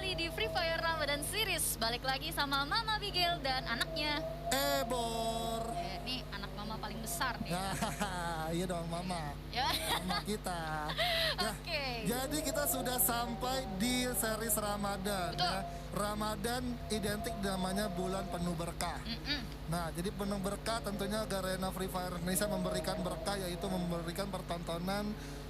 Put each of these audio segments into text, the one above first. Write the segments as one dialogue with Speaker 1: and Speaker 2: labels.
Speaker 1: kembali di Free Fire Ramadan Series. Balik lagi sama Mama Abigail dan anaknya.
Speaker 2: Bor.
Speaker 1: Nih anak mama paling besar nih.
Speaker 2: Iya dong mama.
Speaker 1: Ya.
Speaker 2: Mama kita. Ya,
Speaker 1: Oke.
Speaker 2: jadi kita sudah sampai di series Ramadan.
Speaker 1: Betul.
Speaker 2: Ya. Ramadan identik namanya bulan penuh berkah. Nah, jadi penuh berkah tentunya Garena Free Fire Indonesia memberikan berkah, yaitu memberikan pertontonan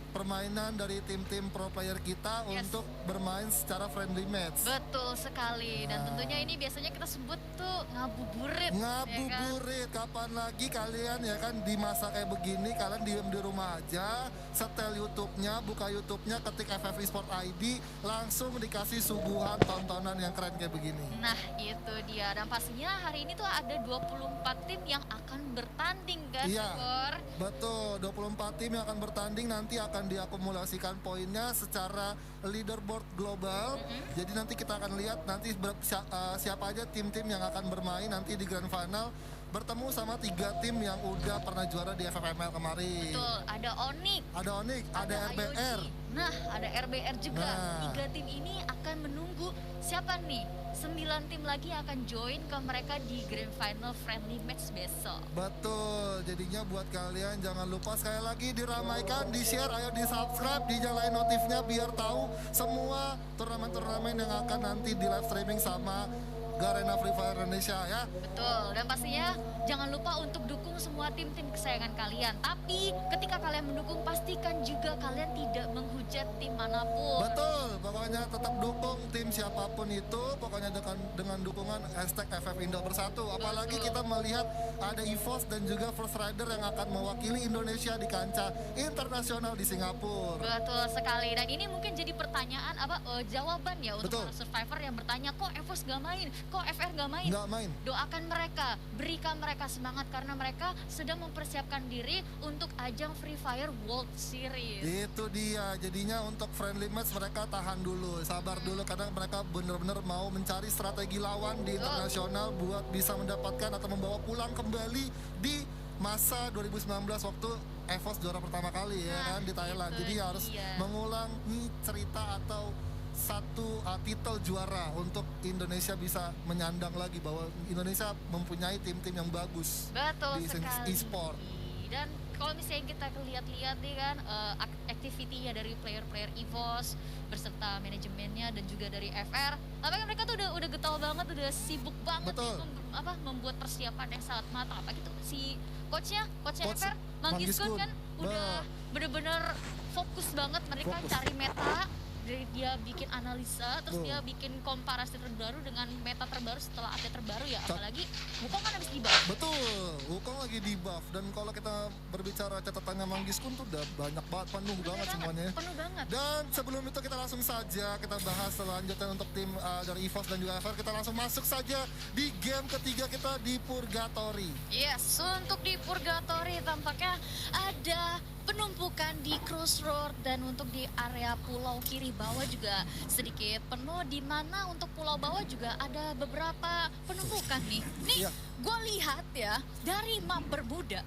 Speaker 2: permainan dari tim-tim pro player kita untuk bermain secara friendly match.
Speaker 1: Betul sekali. Dan tentunya ini biasanya kita sebut tuh ngabuburit.
Speaker 2: Ngabuburit, kapan lagi kalian ya kan di masa kayak begini kalian diem di rumah aja, setel YouTube-nya, buka YouTube-nya, ketik FF Esport ID, langsung dikasih suguhan tontonan yang keren kayak begini.
Speaker 1: Nah itu dia, dan pastinya hari ini tuh ada 24 tim yang akan bertanding kan,
Speaker 2: Iya,
Speaker 1: Bor?
Speaker 2: betul, 24 tim yang akan bertanding nanti akan diakumulasikan poinnya secara leaderboard global. Jadi nanti kita akan lihat nanti siapa aja tim-tim yang akan bermain nanti di grand final, bertemu sama 3 tim yang udah pernah juara di FFML kemarin.
Speaker 1: Betul, ada Onyx,
Speaker 2: ada RBR.
Speaker 1: IoG. Nah, ada RBR juga.
Speaker 2: Nah.
Speaker 1: 3 tim ini akan menunggu siapa nih? 9 tim lagi akan join ke mereka di Grand Final Friendly Match besok.
Speaker 2: Betul, jadinya buat kalian jangan lupa sekali lagi diramaikan, di-share, ayo di-subscribe, dinyalain notifnya biar tahu semua turnamen-turnamen yang akan nanti di live streaming sama Garena Free Fire Indonesia ya.
Speaker 1: Betul, dan pastinya jangan lupa untuk dukung semua tim-tim kesayangan kalian. Tapi ketika kalian mendukung, pastikan juga kalian tidak menghujat tim manapun.
Speaker 2: Betul, pokoknya tetap dukung tim siapapun itu, pokoknya dengan dukungan hashtag FF Indo Bersatu. Apalagi kita melihat ada EVOS dan juga First Rider yang akan mewakili Indonesia di kancah internasional di Singapura.
Speaker 1: Betul sekali, dan ini mungkin jadi pertanyaan jawaban ya untuk
Speaker 2: Betul.
Speaker 1: para survivor yang bertanya, kok EVOS gak main, kok FR gak main?
Speaker 2: Nggak main.
Speaker 1: Doakan mereka, berikan mereka semangat karena mereka sedang mempersiapkan diri untuk ajang Free Fire World Series.
Speaker 2: Itu dia, jadinya untuk friendly match mereka tahan dulu, sabar dulu karena mereka benar-benar mau mencari strategi lawan di internasional buat bisa mendapatkan atau membawa pulang kembali di masa 2019 waktu EVOS juara pertama kali ya kan di Thailand.
Speaker 1: itu
Speaker 2: Jadi harus
Speaker 1: dia.
Speaker 2: mengulangi cerita atau satu titel juara untuk Indonesia bisa menyandang lagi bahwa Indonesia mempunyai tim-tim yang bagus
Speaker 1: Betul
Speaker 2: di
Speaker 1: sekali.
Speaker 2: e-sport.
Speaker 1: Dan kalau misalnya kita lihat-lihat nih kan activity-nya dari player-player EVOS beserta manajemennya dan juga dari FR, tapi mereka tuh udah getol banget, udah sibuk banget
Speaker 2: Betul.
Speaker 1: nih membuat persiapan yang sangat matang. Apa gitu si coachnya
Speaker 2: Coach
Speaker 1: FR Manggiskun kan udah bener-bener fokus banget mereka
Speaker 2: Fokus.
Speaker 1: cari meta. Dia bikin analisa, terus
Speaker 2: Betul.
Speaker 1: dia bikin komparasi terbaru dengan meta terbaru setelah update terbaru ya. Apalagi Wukong kan habis di-buff.
Speaker 2: Betul, Wukong lagi di buff dan kalau kita berbicara catatannya Manggiskun tuh udah banyak banget, penuh banget semuanya.
Speaker 1: Penuh banget.
Speaker 2: Dan sebelum itu kita langsung saja kita bahas selanjutnya untuk tim dari EVOS dan juga FR. Kita langsung masuk saja di game ketiga kita di Purgatory.
Speaker 1: Yes, untuk di Purgatory tampaknya ada penumpukan di crossroad dan untuk di area pulau kiri bawah juga sedikit penuh, di mana untuk pulau bawah juga ada beberapa penumpukan nih. Nih,
Speaker 2: Iya.
Speaker 1: gue lihat ya dari map Bermuda,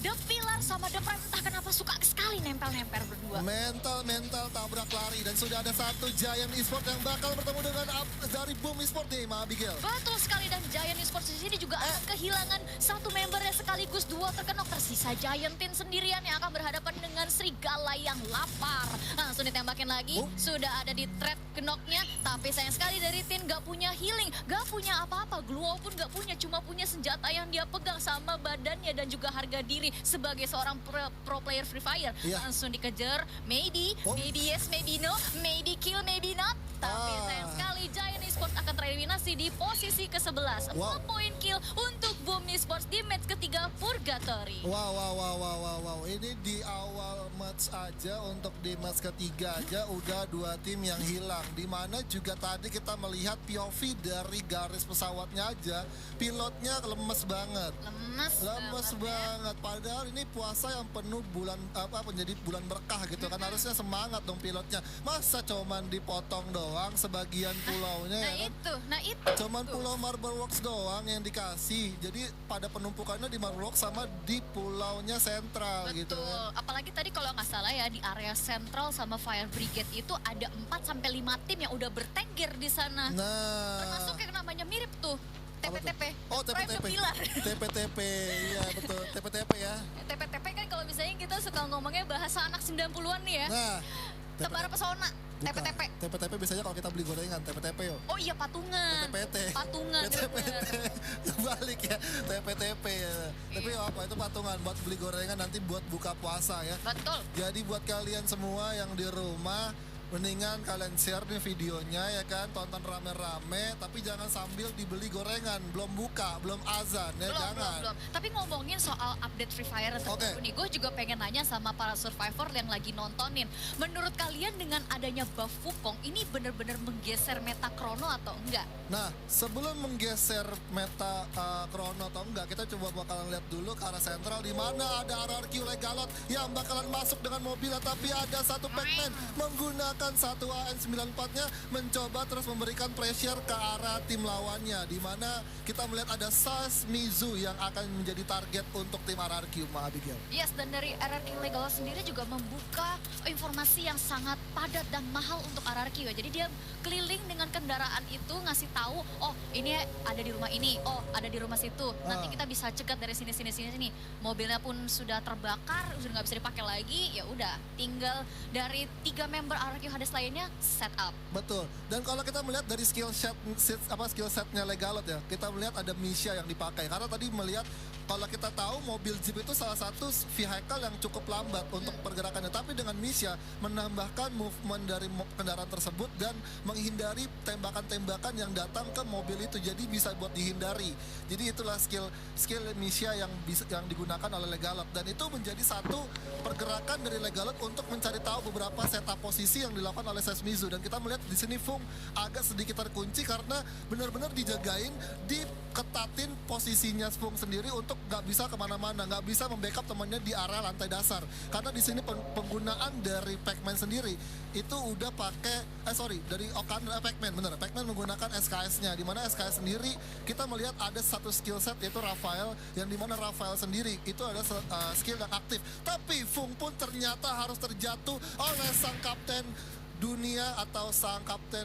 Speaker 1: The Pillar sama The Prime entah kenapa suka sekali nempel-nempel berdua.
Speaker 2: Mental tabrak lari dan sudah ada satu Giant Esport yang bakal bertemu dengan dari Boom Esport nih, Ma Abigail.
Speaker 1: Betul sekali, dan Giant Esports di sini juga akan kehilangan satu membernya sekaligus dua terkenok. Tersisa Giantin sendirian yang akan berhadapan dengan Serigala yang lapar. Langsung ditembakin lagi, sudah ada di thread kenoknya, tapi sayang sekali dari Tin gak punya healing, gak punya apa-apa, Gluo pun gak punya, cuma punya senjata yang dia pegang sama badannya dan juga harga diri sebagai seorang pro player Free Fire.
Speaker 2: Iya.
Speaker 1: Langsung dikejar, maybe yes, maybe no, maybe kill, maybe not. Tapi sayang sekali Giant Esports akan tereliminasi di posisi ke-11. 4 poin kill untuk Boom Esports di match ketiga Purgatory.
Speaker 2: Wow. Ini di awal match aja, untuk di match ketiga aja udah 2 tim yang hilang. Dimana juga tadi kita melihat POV dari garis pesawatnya aja, pilotnya lemes banget. Lemes banget. Padahal ini puasa yang penuh menjadi bulan berkah gitu kan, harusnya semangat dong pilotnya. Masa cuman dipotong doang sebagian pulaunya ya kan?
Speaker 1: Nah itu.
Speaker 2: Cuman pulau Marble Works doang yang dikasih. Jadi Jadi pada penumpukannya di Marlock sama di pulaunya sentral gitu.
Speaker 1: Betul. Apalagi tadi kalau nggak salah ya di area sentral sama Fire Brigade itu ada 4 sampai 5 tim yang udah bertengger di sana.
Speaker 2: Nah,
Speaker 1: Termasuk yang namanya mirip tuh.
Speaker 2: apa tuh?
Speaker 1: TPTP.
Speaker 2: Oh,
Speaker 1: Prime the
Speaker 2: TPTP.
Speaker 1: Pillar.
Speaker 2: TPTP, iya betul. TPTP ya.
Speaker 1: TPTP kan kalau misalnya kita suka ngomongnya bahasa anak 90-an nih ya.
Speaker 2: Nah,
Speaker 1: Tembara pesona.
Speaker 2: bukan.
Speaker 1: TPTP.
Speaker 2: TPTP biasanya kalau kita beli gorengan, TPTP yo.
Speaker 1: Oh iya patungan.
Speaker 2: TPT.
Speaker 1: Patungan.
Speaker 2: TPT.
Speaker 1: bener.
Speaker 2: Kebalik ya, TPTP ya. Tapi apa itu patungan buat beli gorengan nanti buat buka puasa ya.
Speaker 1: Betul.
Speaker 2: Jadi buat kalian semua yang di rumah, mendingan kalian share nih videonya ya kan, tonton rame-rame, tapi jangan sambil dibeli gorengan, belum buka, belum azan ya, jangan.
Speaker 1: Belum. Tapi ngomongin soal update Free Fire
Speaker 2: Oke.
Speaker 1: nih, gue juga pengen nanya sama para survivor yang lagi nontonin. Menurut kalian dengan adanya buff Wukong, ini bener-bener menggeser meta Chrono atau enggak?
Speaker 2: Nah, sebelum menggeser meta Chrono atau enggak, kita coba bakalan lihat dulu ke arah sentral di mana ada RRQ Legalot yang bakalan masuk dengan mobil, tapi ada satu Pac-Man menggunakan satu AN94-nya mencoba terus memberikan pressure ke arah tim lawannya, di mana kita melihat ada Sas Mizu yang akan menjadi target untuk tim RRQ, Ma Abigail.
Speaker 1: Yes, dan dari RRQ Legal sendiri juga membuka informasi yang sangat padat dan mahal untuk RRQ ya. Jadi dia keliling dengan kendaraan itu ngasih tahu, oh ini ada di rumah ini, oh ada di rumah situ. Nanti kita bisa cegat dari sini. Mobilnya pun sudah terbakar, sudah nggak bisa dipakai lagi. Ya udah, tinggal dari 3 member RRQ Hades lainnya set up.
Speaker 2: Betul. Dan kalau kita melihat dari skill setnya Legalot ya, kita melihat ada Misha yang dipakai. Karena tadi melihat kalau kita tahu mobil Jeep itu salah satu vehicle yang cukup lambat untuk pergerakannya. Tapi dengan Misha menambahkan movement dari kendaraan tersebut dan menghindari tembakan-tembakan yang datang ke mobil itu. Jadi bisa buat dihindari. Jadi itulah skill Misha yang digunakan oleh Legalot. Dan itu menjadi satu pergerakan dari Legalot untuk mencari tahu beberapa setup posisi yang dilakukan oleh Sesmizu. Dan kita melihat di sini Fung agak sedikit terkunci karena benar-benar dijagain, diketatin posisinya Fung sendiri untuk nggak bisa kemana-mana, nggak bisa membackup temannya di area lantai dasar. Karena di sini penggunaan dari Pac-Man sendiri itu udah pakai, dari Pac-Man, bener. Pac-Man menggunakan SKS-nya, dimana SKS sendiri kita melihat ada satu skill set yaitu Rafael, yang dimana Rafael sendiri itu ada skill yang aktif. Tapi Fung pun ternyata harus terjatuh oleh sang kapten dunia atau sang kapten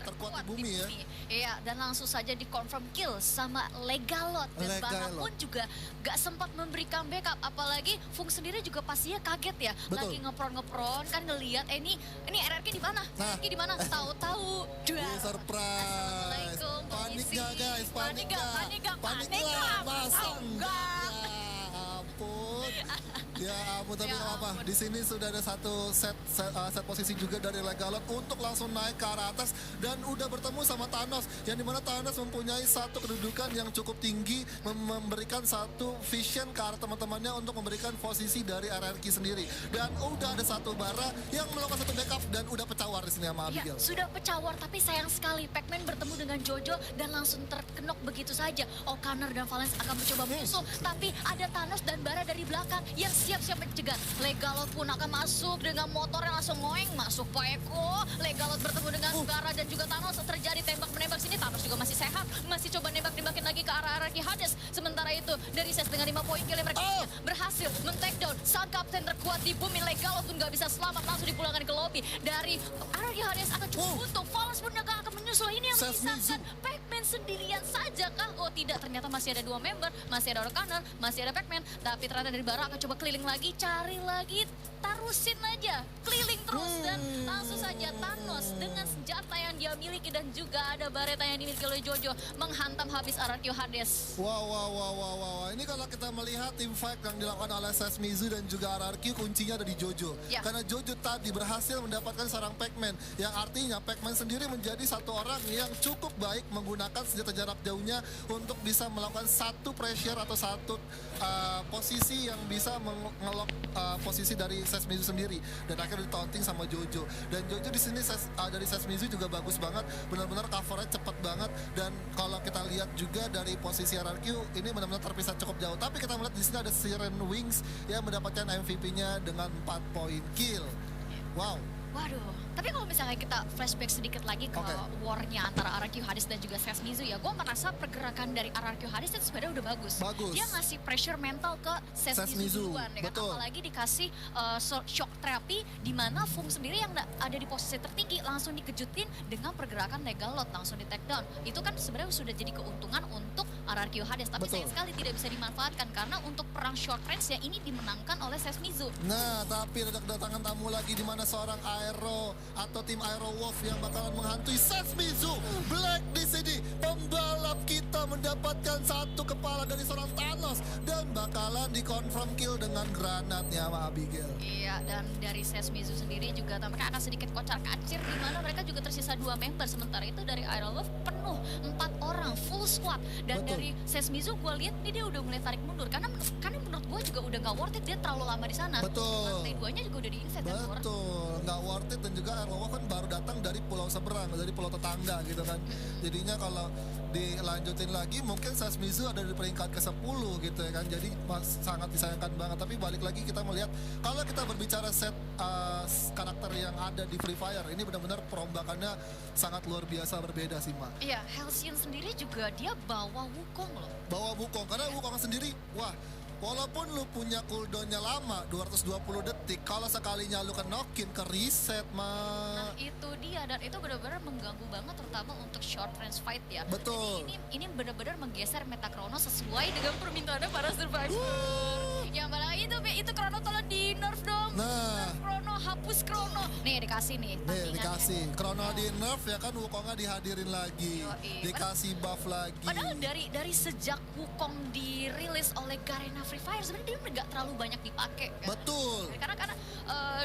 Speaker 2: terkuat di bumi ya.
Speaker 1: Iya, dan langsung saja dikonfirm kill sama Legalot. Dan Bara pun juga gak sempat memberikan backup. Apalagi Fung sendiri juga pastinya kaget ya.
Speaker 2: Betul.
Speaker 1: Lagi ngepron kan ngelihat ini RRQ di mana?
Speaker 2: Nah.
Speaker 1: RRQ di mana? Tahu-tahu.
Speaker 2: Surprise. Panik gak guys? Panik gak? Masa enggak? Ya ampun. Ya ampun, tapi nggak apa-apa. Di sini sudah ada satu set posisi juga dari Legalot untuk langsung naik ke arah atas dan udah bertemu sama Thanos, yang dimana Thanos mempunyai satu kedudukan yang cukup tinggi, memberikan satu vision ke arah teman-temannya untuk memberikan posisi dari RRQ sendiri. Dan udah ada satu Bara yang melakukan satu backup dan udah pecawar di sini sama Abigail.
Speaker 1: Ya, sudah pecawar, tapi sayang sekali Pac-Man bertemu dengan Jojo dan langsung terkenok begitu saja. O'Connor dan Valence akan mencoba menyusul, tapi ada Thanos dan Bara dari belakang yang siap-siap mencegat. Legalot pun akan masuk dengan motor yang langsung ngoeng, masuk Poeko. Legalot bertemu dengan Bara dan juga Thanos, terjadi tembak-menembak sini. Thanos juga masih sehat, masih coba nembak-nembakin lagi ke arah RRQ Hades. Sementara itu, dari Ses dengan 5 poin kill yang mereka berhasil men-take down sang kapten terkuat di bumi. Legalot pun gak bisa selamat, langsung dipulangkan ke lobby. Dari RRQ Hades akan cukup untuk Valence pun gak akan menyusul. Ini yang menyisakan Pac-Man sendirian saja kah? Oh tidak, ternyata masih ada 2 member, masih ada O'Connor, masih ada Pac-Man. Tapi ternyata dari Bara akan coba keliling lagi, cari lagi, tarusin aja, keliling terus dan langsung saja Thanos dengan senjata yang dia miliki dan juga ada bareta yang dimiliki oleh Jojo menghantam habis RRQ Hades.
Speaker 2: Wow. Ini kalau kita melihat tim fight yang dilakukan oleh Sesmizu dan juga RRQ, kuncinya ada di Jojo.
Speaker 1: Ya.
Speaker 2: Karena Jojo tadi berhasil mendapatkan seorang Pac-Man, yang artinya Pac-Man sendiri menjadi satu orang yang cukup baik menggunakan senjata jarak jauhnya untuk bisa melakukan satu pressure atau satu posisi yang bisa mengelok posisi dari Sesmizu sendiri, dan akhirnya ditaunting sama Jojo. Dan Jojo di sini dari Sesmizu juga bagus banget, benar-benar covernya cepat banget. Dan kalau kita lihat juga dari posisi RRQ ini benar-benar terpisah cukup jauh. Tapi kita melihat di sini ada Siren Wings yang mendapatkan MVP-nya dengan 4 poin kill. Wow.
Speaker 1: Waduh, tapi kalau misalnya kita flashback sedikit lagi ke war-nya antara RRQ Hades dan juga Sesmizu ya. Gue merasa pergerakan dari RRQ Hades itu sebenarnya udah bagus. Dia ngasih pressure mental ke Sesmizu duluan ya kan. Apalagi dikasih shock therapy di mana Fung sendiri yang ada di posisi tertinggi langsung dikejutin dengan pergerakan Megalod langsung di take down. Itu kan sebenarnya sudah jadi keuntungan untuk RRQ Hades, tapi sayang sekali tidak bisa dimanfaatkan karena untuk perang short range ya ini dimenangkan oleh Sesmizu.
Speaker 2: Nah, tapi ada kedatangan tamu lagi di mana seorang Aero atau tim Aero Wolf yang bakalan menghantui Sesmizu. Black di sini, pembalap kita mendapatkan satu kepala dari seorang Thanos dan bakalan dikonfirm kill dengan granatnya sama Abigail.
Speaker 1: Iya, dan dari Sesmizu sendiri juga mereka akan sedikit kocar-kacir di mana mereka juga tersisa 2 member, sementara itu dari Aero Wolf penuh 4 orang full squad dan dari Sesmizu gue lihat ini dia udah mulai tarik mundur karena menurut gue juga udah nggak worth it dia terlalu lama di sana. Lantai 2-nya juga udah di-invade kan.
Speaker 2: Betul, nggak worth it dan juga Aero Wolf kan baru datang dari pulau seberang, dari pulau tetangga gitu kan. Jadinya kalau dilanjutin lagi mungkin Sesmizu ada di peringkat ke-10 gitu ya kan. Jadi sangat disayangkan banget. Tapi balik lagi kita melihat kalau kita berbicara set karakter yang ada di Free Fire ini benar-benar perombakannya sangat luar biasa berbeda sih, Ma.
Speaker 1: Iya, Halcyon sendiri juga dia bawa Wukong loh.
Speaker 2: Bawa Wukong karena Wukong sendiri wah, walaupun lu punya cooldownnya lama 220 detik, kalau sekalinya lu kenokin ke reset mah.
Speaker 1: Nah itu dia, dan itu benar-benar mengganggu banget terutama untuk short range fight ya.
Speaker 2: Betul.
Speaker 1: Jadi ini benar-benar menggeser meta Chrono sesuai dengan permintaannya para survivor. Yang mana itu Chrono tolong di nerf dong.
Speaker 2: Nah,
Speaker 1: nerf Chrono, hapus Chrono. Nih dikasih nih.
Speaker 2: Nih dikasih Chrono di nerf ya kan, Wukongnya dihadirin lagi. Dikasih buff lagi.
Speaker 1: Padahal dari sejak Wukong dirilis oleh Garena Free Fire sebenarnya dia nggak terlalu banyak dipakai kan?
Speaker 2: Betul.
Speaker 1: Karena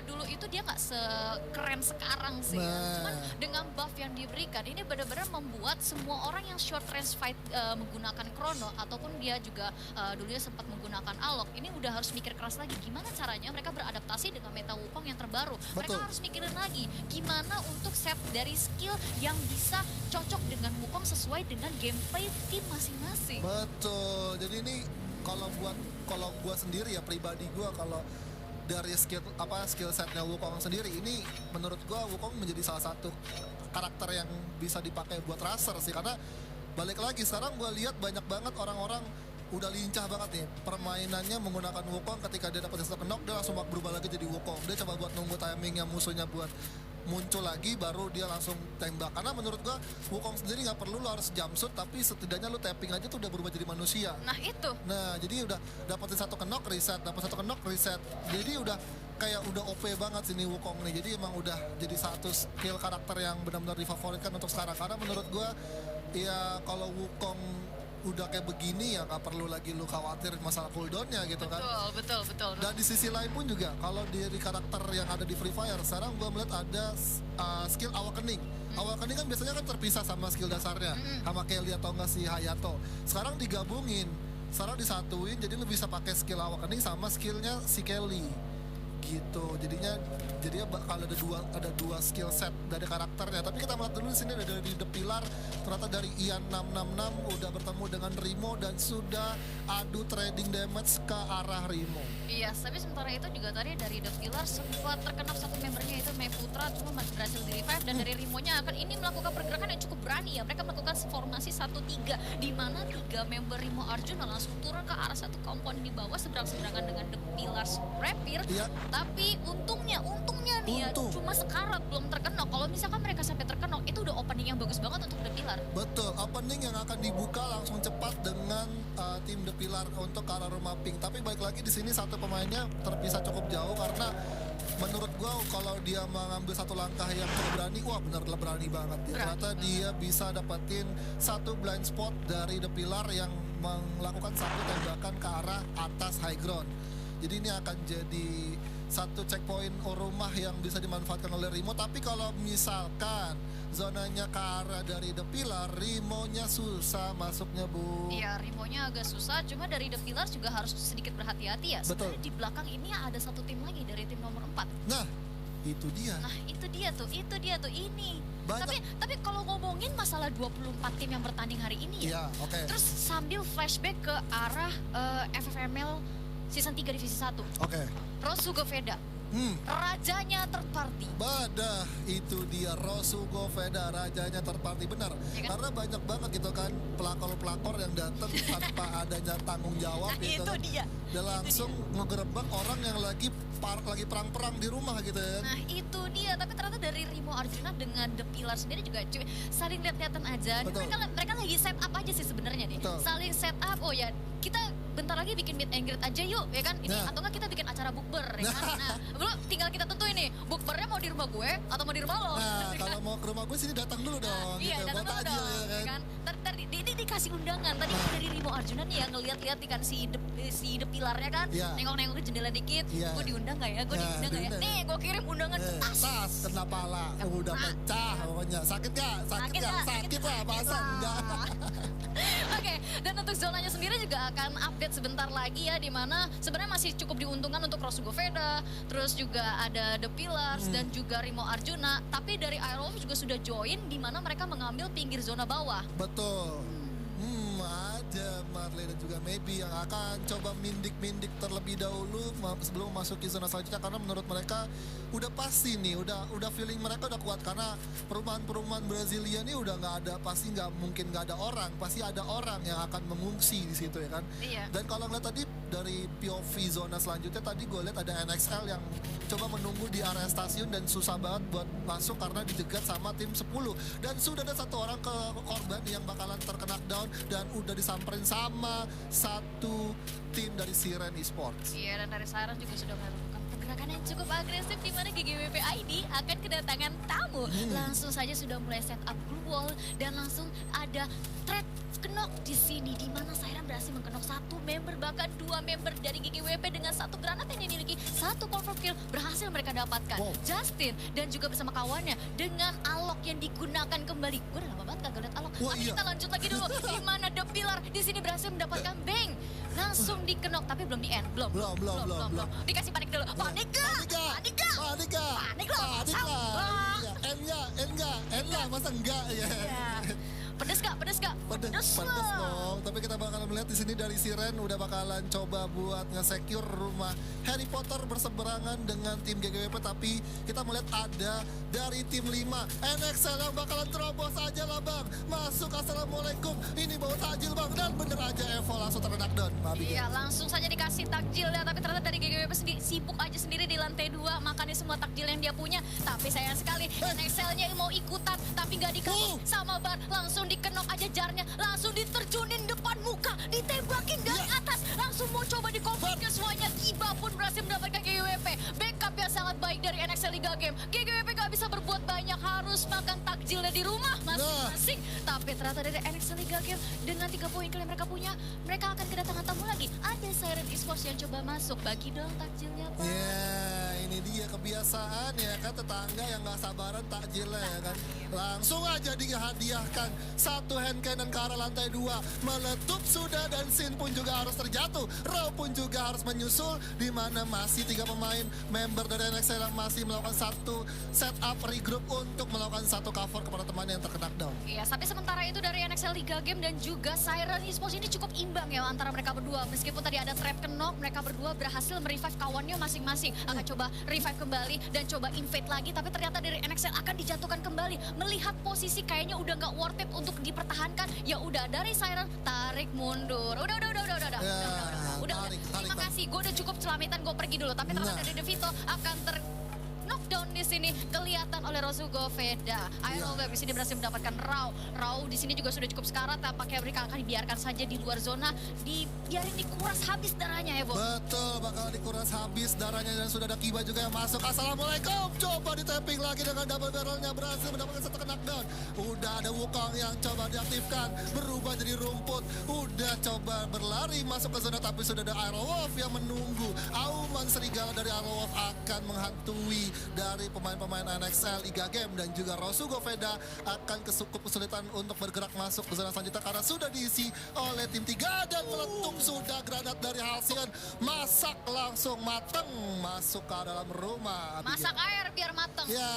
Speaker 1: dulu itu dia nggak sekeren sekarang sih. Cuman dengan buff yang diberikan ini benar-benar membuat semua orang yang short range fight menggunakan Chrono ataupun dia juga dulunya sempat menggunakan Alok ini udah harus mikir keras lagi gimana caranya mereka beradaptasi dengan meta Wukong yang terbaru. Mereka harus mikirin lagi gimana untuk set dari skill yang bisa cocok dengan Wukong sesuai dengan gameplay tim masing-masing.
Speaker 2: Betul. Jadi ini kalau gua sendiri ya pribadi gua, kalau dari skill setnya Wukong sendiri ini menurut gua Wukong menjadi salah satu karakter yang bisa dipakai buat racer sih, karena balik lagi sekarang gua lihat banyak banget orang-orang udah lincah banget nih permainannya menggunakan Wukong. Ketika dia dapat satu knock dia langsung berubah lagi jadi Wukong. Dia coba buat nunggu timingnya musuhnya buat muncul lagi baru dia langsung tembak. Karena menurut gua Wukong sendiri nggak perlu lo harus jumpsuit, tapi setidaknya lo tapping aja tuh udah berubah jadi manusia.
Speaker 1: Nah itu.
Speaker 2: Nah jadi udah dapetin satu knock reset, dapat satu knock reset. Jadi udah kayak udah OP banget sini Wukong nih. Jadi emang udah jadi satu skill karakter yang benar-benar difavoritkan untuk sekarang. Karena menurut gua ya kalau Wukong udah kayak begini ya nggak perlu lagi lu khawatir masalah cooldownnya gitu kan.
Speaker 1: Betul.
Speaker 2: Dan di sisi lain pun juga kalau dari karakter yang ada di Free Fire sekarang gue melihat ada skill Awakening. Awakening kan biasanya kan terpisah sama skill dasarnya sama Kelly atau nggak si Hayato. Sekarang digabungin, sekarang disatuin jadi lu bisa pakai skill Awakening sama skillnya si Kelly gitu. Jadinya bakal ada dua skill set dari karakternya. Tapi kita melihat dulu di sini ada dari The Pillar, ternyata dari Ian 666 udah bertemu dengan Rimo dan sudah adu trading damage ke arah Rimo.
Speaker 1: Iya, tapi sementara itu juga tadi dari The Pillar sempat terkena satu membernya itu Mei Putra, cuma masih berhasil di revive, dan dari Rimonya akan ini melakukan pergerakan yang cukup berani ya. Mereka melakukan formasi 1-3 di mana 3 member Rimo Arjuna langsung turun ke arah satu kompon di bawah seberang-seberangan dengan The Pillar Rapir.
Speaker 2: Iya.
Speaker 1: Tapi untungnya nih ya cuma sekarat belum terkenok. Kalau misalkan mereka sampai terkenok itu udah opening yang bagus banget untuk The Pillar.
Speaker 2: Betul, opening yang akan dibuka langsung cepat dengan tim The Pillar untuk ke arah rumah Pink. Tapi balik lagi di sini satu pemainnya terpisah cukup jauh karena menurut gua kalau dia mengambil satu langkah yang cukup berani, wah benar-benar berani banget. Ternyata dia bisa dapetin satu blind spot dari The Pillar yang melakukan satu tembakan ke arah atas high ground. Jadi ini akan jadi satu checkpoint rumah yang bisa dimanfaatkan oleh Rimo. Tapi kalau misalkan zonanya ke arah dari The Pillar, Rimonya susah masuknya, Bu.
Speaker 1: Iya, Rimonya agak susah. Cuma dari The Pillar juga harus sedikit berhati-hati ya. Sebenarnya di belakang ini ada satu tim lagi dari tim nomor 4.
Speaker 2: Nah, itu dia.
Speaker 1: Ini.
Speaker 2: Banyak.
Speaker 1: Tapi kalau ngomongin masalah 24 tim yang bertanding hari ini
Speaker 2: ya,
Speaker 1: terus sambil flashback ke arah FFML Season 3 Divisi 1.
Speaker 2: Oke.
Speaker 1: Rosugo Veda. Rajanya third party.
Speaker 2: Badah, itu dia Rosugo Veda, rajanya terparti benar.
Speaker 1: Ya kan?
Speaker 2: Karena banyak banget gitu kan pelakor-pelakor yang datang tanpa adanya tanggung jawab
Speaker 1: Nah,
Speaker 2: gitu
Speaker 1: itu
Speaker 2: kan.
Speaker 1: dia.
Speaker 2: Dia langsung ngegerebek orang yang lagi perang-perang di rumah gitu ya.
Speaker 1: Nah itu dia, tapi ternyata dari Rimo Arjuna dengan The Pillar sendiri juga cuy, saling lihat-lihatan aja.
Speaker 2: Betul.
Speaker 1: Mereka lagi set up aja sih sebenarnya nih.
Speaker 2: Betul.
Speaker 1: Saling set up, oh ya kita bentar lagi bikin meet and greet aja yuk, ya kan? Ini
Speaker 2: Nah.
Speaker 1: atau enggak kita bikin acara bukber, ya kan? Nah, belum tinggal kita tentuin nih, bukbernya mau di rumah gue atau mau di rumah lo.
Speaker 2: Nah, kalau mau ke rumah gue sini datang dulu dong
Speaker 1: Iya,
Speaker 2: gitu.
Speaker 1: datang
Speaker 2: Bawa
Speaker 1: dulu
Speaker 2: takjil
Speaker 1: dong,
Speaker 2: ya
Speaker 1: ya
Speaker 2: kan.
Speaker 1: kan? Tadi dikasih undangan. Tadi dari Rimo Arjuna nih yang ngeliat-liat nih kan si The Pillarnya kan,
Speaker 2: Iya.
Speaker 1: nengok-nengok ke jendela dikit.
Speaker 2: Iya.
Speaker 1: Gue diundang nggak ya? Gue
Speaker 2: Nah,
Speaker 1: diundang nggak ya?
Speaker 2: diundang.
Speaker 1: Nih, gue kirim undangan ke tas.
Speaker 2: Tas kena pala, udah pecah pokoknya. Sakit gak? Sakit gak? Sakit lah, masa enggak?
Speaker 1: Oke, dan untuk zonanya sendiri juga akan update sebentar lagi ya, di mana sebenarnya masih cukup diuntungkan untuk Rosugo Veda, terus juga ada The Pillars dan juga Rimo Arjuna. Tapi dari Aerolov juga sudah join, di mana mereka mengambil pinggir zona bawah.
Speaker 2: Betul. Ada Marley dan juga Maybe yang akan coba mindik-mindik terlebih dahulu sebelum memasuki zona selanjutnya, karena menurut mereka udah pasti nih, udah feeling mereka udah kuat, karena perumahan-perumahan Brasilia nih udah nggak ada, pasti nggak mungkin nggak ada orang, pasti ada orang yang akan mengungsi di situ ya kan.
Speaker 1: Iya.
Speaker 2: Dan kalau ngeliat tadi dari POV zona selanjutnya, tadi gue lihat ada NXL yang coba menunggu di area stasiun dan susah banget buat masuk karena dijegat sama tim 10. Dan sudah ada satu orang ke korban yang bakalan terkena down dan udah disamperin sama satu tim dari Siren Esports.
Speaker 1: Iya, dan dari Siren juga sudah melakukan pergerakan yang cukup agresif, di mana GGWP ID akan kedatangan tamu. Langsung saja sudah mulai set up blue wall dan langsung ada threat kenok di sini, di mana Siren berhasil mengkenok satu member, bahkan dua member dari GGWP dengan satu granat yang dimiliki, satu confirm kill berhasil mereka dapatkan.
Speaker 2: Wow.
Speaker 1: Justin dan juga bersama kawannya dengan alok yang digunakan kembali. Gue udah lama banget kagak liat alok.
Speaker 2: Wah,
Speaker 1: Tapi
Speaker 2: iya.
Speaker 1: kita lanjut lagi dulu, di mana The Pillar di sini berhasil mendapatkan bang, langsung dikenok, tapi belum di end, belum. Dikasih panik dulu. Panik gak? Panik gak?
Speaker 2: Panik gak?
Speaker 1: Panik lah,
Speaker 2: Panik
Speaker 1: sabar.
Speaker 2: lah. Iya, N gak? Masa enggak ya?
Speaker 1: Ya. Pedes gak? Pedes gak?
Speaker 2: Pedes dong. Tapi kita bakalan melihat di sini dari Siren udah bakalan coba buat nge-secure rumah Harry Potter berseberangan dengan tim GGWP, tapi kita melihat ada dari tim 5 NXL yang bakalan terobos aja lah bang. Masuk, assalamualaikum. Ini bawa takjil bang, dan bener aja Evo langsung terkena down.
Speaker 1: Iya, langsung saja dikasih takjil ya. Tapi ternyata dari GGWP sendiri sibuk aja sendiri di lantai 2, makannya semua takjil yang dia punya. Tapi sayang sekali, NXL-nya mau ikutan, tapi nggak dikasih sama Bar. Langsung dikenok aja jarnya, langsung diterjunin depan muka, ditembakin dari atas, langsung mau coba dikonfirmasi semuanya. Kiba pun berhasil mendapatkan GGWP. Backup yang sangat baik dari NXL Liga Game. GGWP gak bisa berbuat banyak, harus makan takjilnya di rumah masing-masing. Tapi ternyata dari NXL Liga Game dengan 3 poin kill yang mereka punya, mereka akan kedatangan tamu lagi. Ada Siren Esports yang coba masuk, bagi dong takjilnya Pak.
Speaker 2: Ya, ini dia kebiasaan ya kan, tetangga yang gak sabaran takjilnya ya kan. Langsung aja dihadiahkan satu hand cannon ke arah lantai 2. Meletup sudah dan Sin pun juga harus terjatuh. Raw pun juga harus menyusul, di mana masih 3 pemain member dari NXL yang masih melakukan satu setup regroup untuk melakukan satu cover kepada temannya yang terkena down.
Speaker 1: Iya, tapi sementara itu dari NXL Liga Game dan juga Siren Esports ini cukup imbang ya antara mereka berdua. Meskipun tadi ada trap kenok, mereka berdua berhasil merevive kawannya masing-masing. Akan coba revive kembali dan coba invade lagi, tapi ternyata dari NXL akan dijatuhkan kembali. Melihat posisi kayaknya udah nggak worth it untuk dipertahankan, ya udah dari Siren tarik mundur. Udah.
Speaker 2: Tarik.
Speaker 1: Terima kasih, gue udah cukup celamitan, gue pergi dulu. Tapi ternyata dari DeVito akan knockdown di sini kelihatan oleh Rosugo Veda. Aerolov di sini berhasil mendapatkan Raw di sini juga sudah cukup sekarat, tampaknya mereka akan dibiarkan saja di luar zona, dibiarin dikuras habis darahnya ya, Bo.
Speaker 2: Betul, bakal dikuras habis darahnya dan sudah ada Kiba juga yang masuk. Assalamualaikum. Coba di-tapping lagi dengan double barrelnya, berhasil mendapatkan satu knockdown. Udah ada Wukong yang coba diaktifkan, berubah jadi rumput. Udah coba berlari masuk ke zona, tapi sudah ada Aerolov yang menunggu. Auman Serigala dari Aerolov akan menghantui dari pemain-pemain NXL Liga Game, dan juga Rosugo Veda akan cukup kesulitan untuk bergerak masuk ke zona selanjutnya karena sudah diisi oleh tim 3 dan meletup sudah granat dari Halcyon. Masak langsung mateng masuk ke dalam rumah.
Speaker 1: Masak air biar mateng.
Speaker 2: Ya.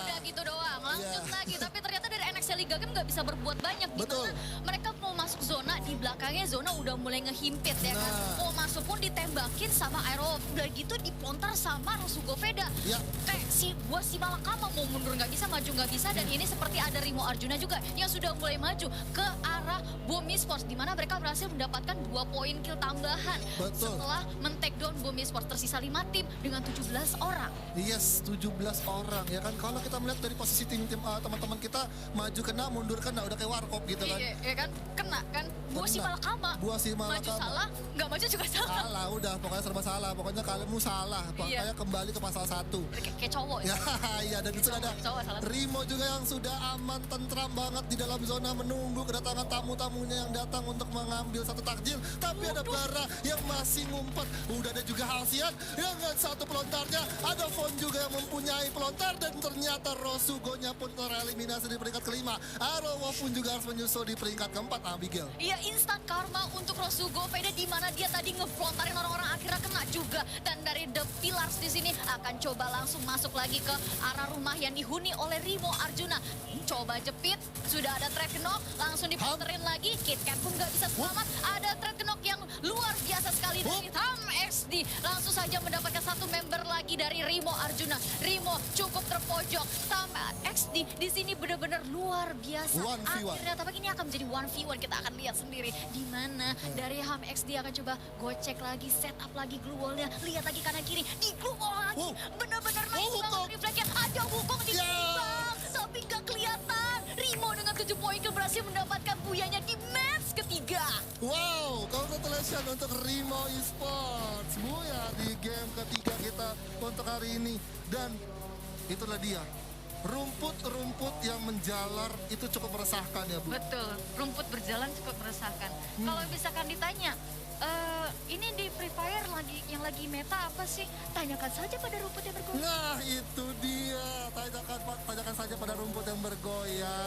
Speaker 1: Udah gitu doang, lanjut
Speaker 2: Ya.
Speaker 1: lagi. Tapi ternyata dari NXL harusnya Liga Game nggak bisa berbuat banyak.
Speaker 2: Betul.
Speaker 1: Dimana mereka mau masuk zona, di belakangnya zona udah mulai ngehimpit ya kan.
Speaker 2: Nah.
Speaker 1: Mau masuk pun ditembakin sama Aero, udah gitu diplontar sama Rasugo Veda.
Speaker 2: Ya.
Speaker 1: Kayak si Malakama mau mundur nggak bisa, maju nggak bisa, dan ini seperti ada Rimo Arjuna juga yang sudah mulai maju ke arah Bumi Sports, di mana mereka berhasil mendapatkan 2 poin kill tambahan.
Speaker 2: Betul.
Speaker 1: Setelah men-take down Bumi Sports, tersisa 5 tim dengan 17 orang.
Speaker 2: Yes, 17 orang ya kan. Kalau kita melihat dari posisi tim-tim teman-teman kita maju kena, mundur kena, udah kayak warkop gitu kan.
Speaker 1: Iya kan, kena kan. Buah si
Speaker 2: Kena.
Speaker 1: Malakama.
Speaker 2: Buah si
Speaker 1: Maju
Speaker 2: Malakama.
Speaker 1: salah, nggak maju juga salah.
Speaker 2: Salah, udah pokoknya serba salah. Pokoknya kalian salah, pokoknya
Speaker 1: Iya.
Speaker 2: kembali ke pasal 1.
Speaker 1: Kayak cowok ya.
Speaker 2: Ya, iya, dan itu ada
Speaker 1: Cowok salah.
Speaker 2: Rimo juga yang sudah aman, tentram banget di dalam zona menunggu kedatangan tamu-tamunya yang datang untuk mengambil satu takjil. Tapi ada Bara yang masih ngumpet. Udah ada juga Halcyon dengan satu pelontarnya. Ada Von juga yang mempunyai pelontar, dan ternyata Rosugonya pun tereliminasi di peringkat kelima. Arowo pun juga harus menyusul di peringkat keempat, Abigail.
Speaker 1: Iya, instan karma untuk Rasugo Veda, di mana dia tadi ngefrontarin orang-orang, akhirnya kena juga. Dan dari The Pillars di sini akan coba langsung masuk lagi ke arah rumah yang dihuni oleh Rimo Arjuna. Coba jepit, sudah ada Trakenok, langsung diputerin lagi. KitKat pun nggak bisa selamat. Ada Trakenok yang luar biasa sekali dari Tham XD. Langsung saja mendapatkan satu member lagi dari Rimo Arjuna. Rimo cukup terpojok. Tham XD di sini benar-benar luar biasa.
Speaker 2: 1v1.
Speaker 1: Akhirnya tapi ini akan menjadi 1v1, kita akan lihat sendiri di mana dari Ham XD akan coba gocek lagi, setup lagi glue wall-nya, lihat lagi kanan kiri, di glue wall lagi, benar-benar naik
Speaker 2: Wukong.
Speaker 1: banget refleksnya, ada Wukong di belakang, tapi nggak kelihatan. Rimo dengan 7 poin berhasil mendapatkan buyanya di match ketiga.
Speaker 2: Wow, congratulations untuk Rimo Esports. Buya di game ketiga kita untuk hari ini. Dan itulah dia. Rumput-rumput yang menjalar itu cukup meresahkan ya, Bu.
Speaker 1: Betul, rumput berjalan cukup meresahkan. Kalau misalkan ditanya, ini di Free Fire yang lagi meta apa sih? Tanyakan saja pada rumput yang bergoyang.
Speaker 2: Nah, itu dia. Tanyakan saja pada rumput yang bergoyang.